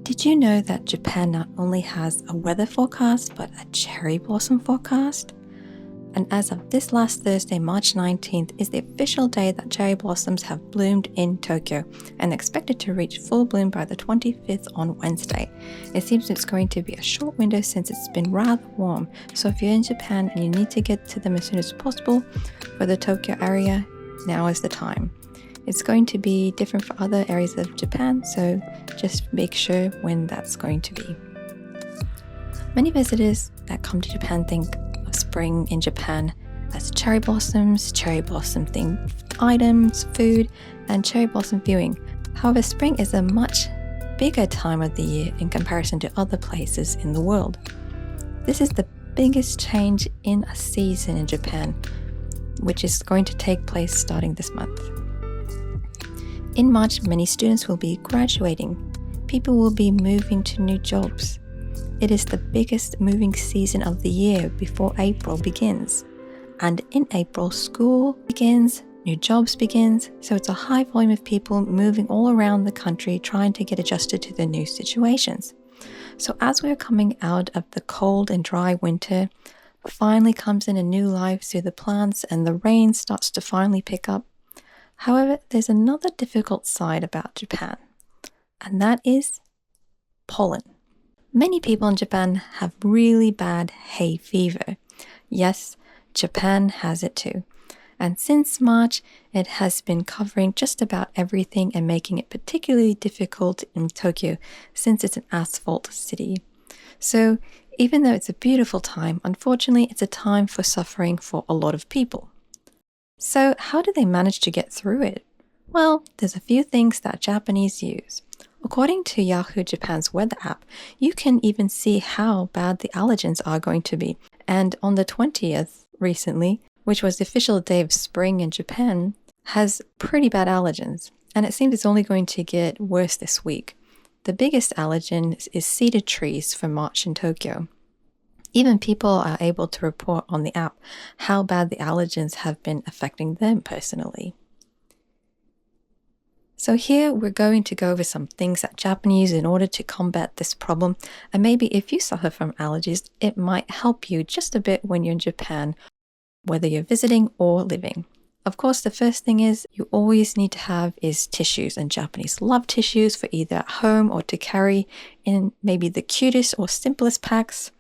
Did you know that Japan not only has a weather forecast but a cherry blossom forecast? And as of this last Thursday, March 19th, is the official day that cherry blossoms have bloomed in Tokyo and expected to reach full bloom by the 25th on Wednesday. It seems it's going to be a short window since it's been rather warm, so if you're in Japan and you need to get to them as soon as possible for the Tokyo area, now is the time. It's going to be different for other areas of Japan, so just make sure when that's going to be. Many visitors that come to Japan think of spring in Japan as cherry blossom themed items, food, and cherry blossom viewing. However, spring is a much bigger time of the year in comparison to other places in the world. This is the biggest change in a season in Japan, which is going to take place starting this month. In March, many students will be graduating. People will be moving to new jobs. It is the biggest moving season of the year before April begins. And in April, school begins, new jobs begins, so it's a high volume of people moving all around the country trying to get adjusted to the new situations. So as we're coming out of the cold and dry winter, finally comes in a new life through the plants and the rain starts to finally pick up. However, there's another difficult side about Japan, and that is pollen. Many people in Japan have really bad hay fever. Yes, Japan has it too. And since March, it has been covering just about everything and making it particularly difficult in Tokyo since it's an asphalt city. So even though it's a beautiful time, unfortunately, it's a time for suffering for a lot of people. So how do they manage to get through it? Well, there's a few things that Japanese use. According to Yahoo Japan's weather app, you can even see how bad the allergens are going to be. And on the 20th recently, which was the official day of spring in Japan, has pretty bad allergens. And it seems it's only going to get worse this week. The biggest allergen is cedar trees for March in Tokyo. Even people are able to report on the app how bad the allergens have been affecting them personally. So here we're going to go over some things that Japanese use in order to combat this problem, and maybe if you suffer from allergies, it might help you just a bit when you're in Japan, whether you're visiting or living. Of course, the first thing is you always need to have is tissues, and Japanese love tissues for either at home or to carry in maybe the cutest or simplest packs.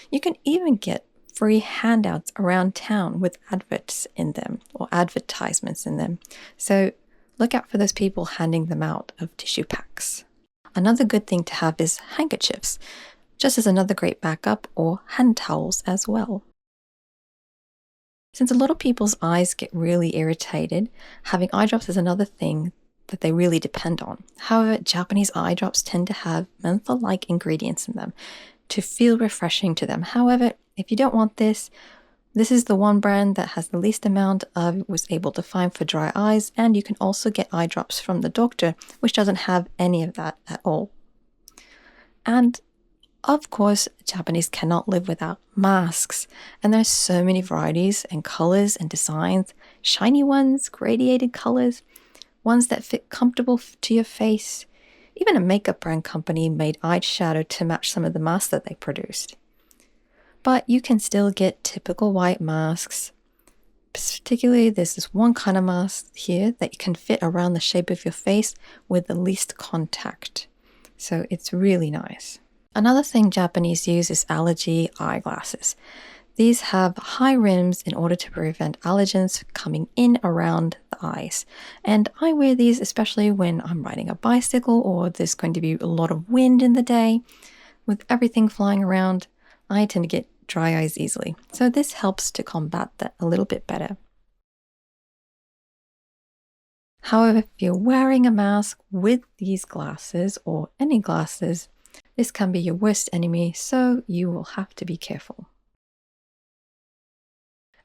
You can even get free handouts around town with adverts in them or advertisements in them. So look out for those people handing them out of tissue packs. Another good thing to have is handkerchiefs, just as another great backup, or hand towels as well. Since a lot of people's eyes get really irritated, having eye drops is another thing that they really depend on. However, Japanese eye drops tend to have menthol-like ingredients in them to feel refreshing to them. However, if you don't want this, this is the one brand that has the least amount I was able to find for dry eyes, and you can also get eye drops from the doctor, which doesn't have any of that at all. And of course, Japanese cannot live without masks, and there's so many varieties and colors and designs, shiny ones, gradiated colors, ones that fit comfortable to your face. Even a makeup brand company made eyeshadow to match some of the masks that they produced. But you can still get typical white masks. Particularly, there's this one kind of mask here that can fit around the shape of your face with the least contact. So it's really nice. Another thing Japanese use is allergy eyeglasses. These have high rims in order to prevent allergens coming in around the eyes. And I wear these especially when I'm riding a bicycle or there's going to be a lot of wind in the day. With everything flying around, I tend to get dry eyes easily. So this helps to combat that a little bit better. However, if you're wearing a mask with these glasses or any glasses, this can be your worst enemy, so you will have to be careful.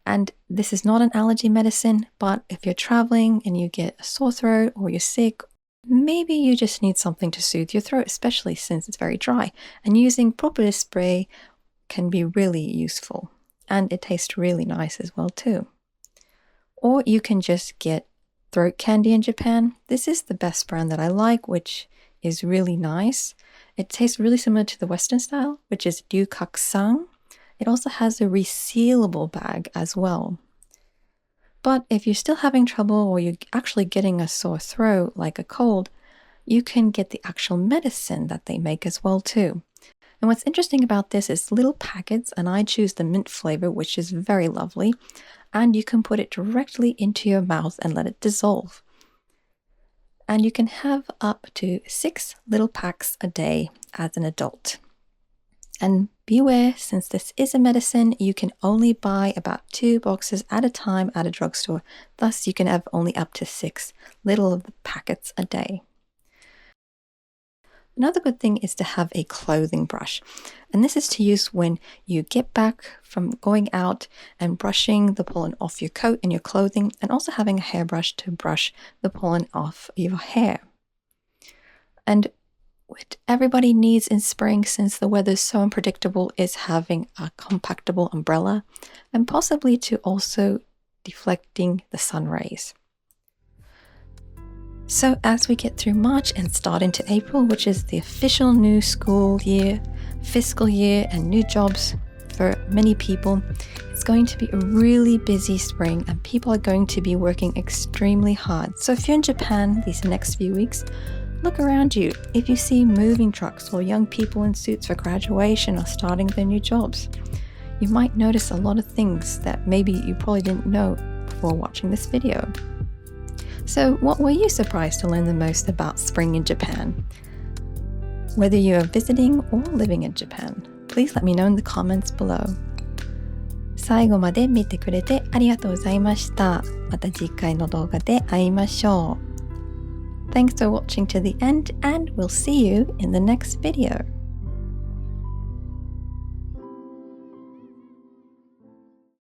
And this is not an allergy medicine, but if you're traveling and you get a sore throat or you're sick, maybe you just need something to soothe your throat, especially since it's very dry. And using propolis spray can be really useful, and it tastes really nice as well too. Or you can just get throat candy in Japan. This is the best brand that I like, which is really nice. It tastes really similar to the Western style, which is ryukakusang. It also has a resealable bag as well. But if you're still having trouble or you're actually getting a sore throat, like a cold, you can get the actual medicine that they make as well too. And what's interesting about this is little packets, and I choose the mint flavor, which is very lovely, and you can put it directly into your mouth and let it dissolve. And you can have up to 6 little packs a day as an adult. And beware, since this is a medicine, you can only buy about 2 boxes at a time at a drugstore. Thus, you can have only up to 6 little packets a day. Another good thing is to have a clothing brush, and this is to use when you get back from going out and brushing the pollen off your coat and your clothing, and also having a hairbrush to brush the pollen off your hair. And what everybody needs in spring, since the weather is so unpredictable, is having a compactable umbrella, and possibly to also deflecting the sun rays. So as we get through March and start into April, which is the official new school year, fiscal year, and new jobs for many people, it's going to be a really busy spring and people are going to be working extremely hard. So if you're in Japan these next few weeks, look around you. If you see moving trucks or young people in suits for graduation or starting their new jobs, you might notice a lot of things that maybe you probably didn't know before watching this video. So what were you surprised to learn the most about spring in Japan? Whether you are visiting or living in Japan, please let me know in the comments below. 最後まで見てくれてありがとうございました。また次回の動画で会いましょう。Thanks for watching to the end, and we'll see you in the next video.